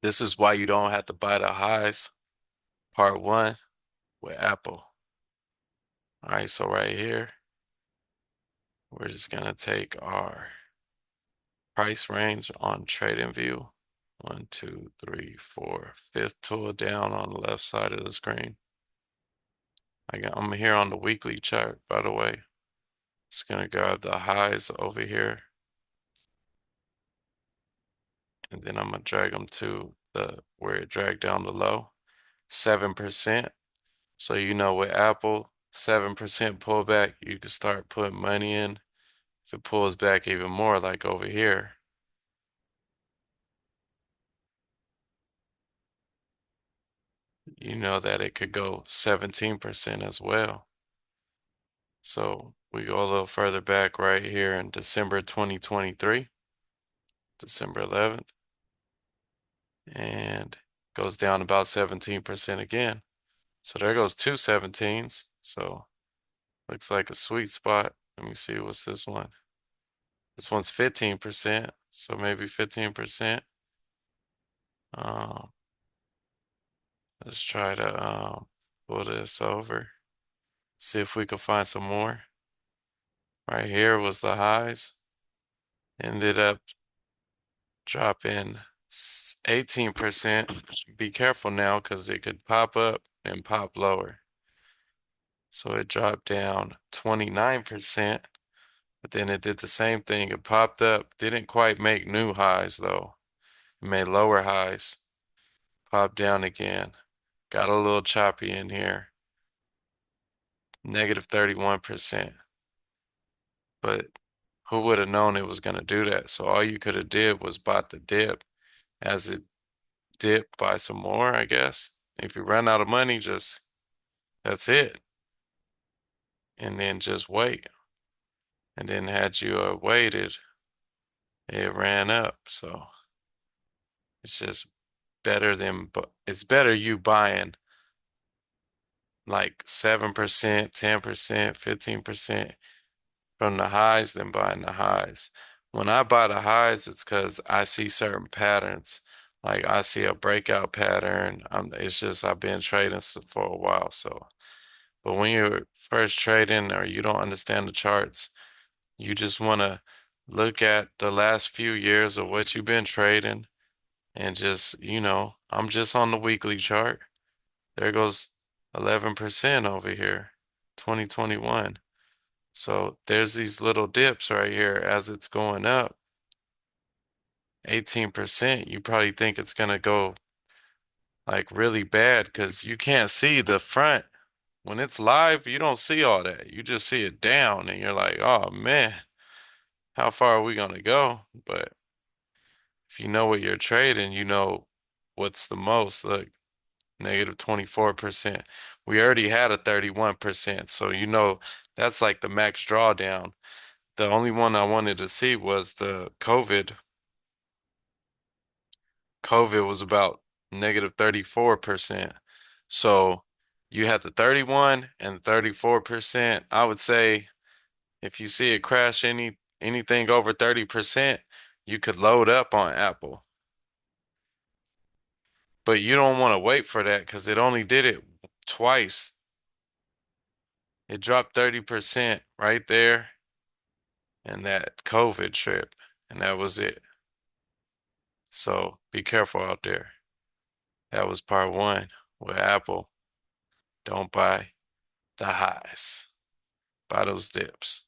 This is why you don't have to buy the highs. Part one with Apple. All right, so right here, we're just gonna take our price range on trading view. One, two, three, four. Fifth tool down on the left side of the screen. I'm here on the weekly chart, by the way. Just gonna grab the highs over here, and then I'm gonna drag them to the where it dragged down the low, 7%. So you know with Apple, 7% pullback, you can start putting money in. If it pulls back even more, like over here, you know that it could go 17% as well. So we go a little further back right here in December 2023, December 11th, and goes down about 17% again. So there goes two 17s. So looks like a sweet spot. Let me see, what's this one? This one's 15%, so maybe 15%. Um, let's try to pull this over, see if we can find some more. Right here was the highs. Ended up dropping 18%. Be careful now because it could pop up and pop lower. So it dropped down 29%, but then it did the same thing. It popped up, didn't quite make new highs though. It made lower highs, popped down again. Got a little choppy in here, negative 31%. But who would have known it was going to do that? So all you could have did was bought the dip. As it dipped, buy some more, I guess. If you run out of money, just that's it. And then just wait. And then had you waited, it ran up. So it's just better than, it's better you buying like 7%, 10%, 15% from the highs than buying the highs. When I buy the highs, it's because I see certain patterns. Like I see a breakout pattern. It's just I've been trading for a while. So, but when you're first trading or you don't understand the charts, you just want to look at the last few years of what you've been trading and just, I'm just on the weekly chart. There goes 11% over here, 2021. So there's these little dips right here as it's going up. 18%, you probably think it's gonna go like really bad because you can't see the front. When it's live, you don't see all that. You just see it down and you're like, oh man, how far are we gonna go? But if you know what you're trading, you know what's the most. Look, negative 24%. We already had a 31%, so you know that's like the max drawdown. The only one I wanted to see was the COVID. COVID was about negative 34%. So you had the 31 and 34%. I would say if you see it crash anything over 30%, you could load up on Apple. But you don't want to wait for that because it only did it twice. It dropped 30% right there in that COVID trip, and that was it. So be careful out there. That was part one with Apple. Don't buy the highs. Buy those dips.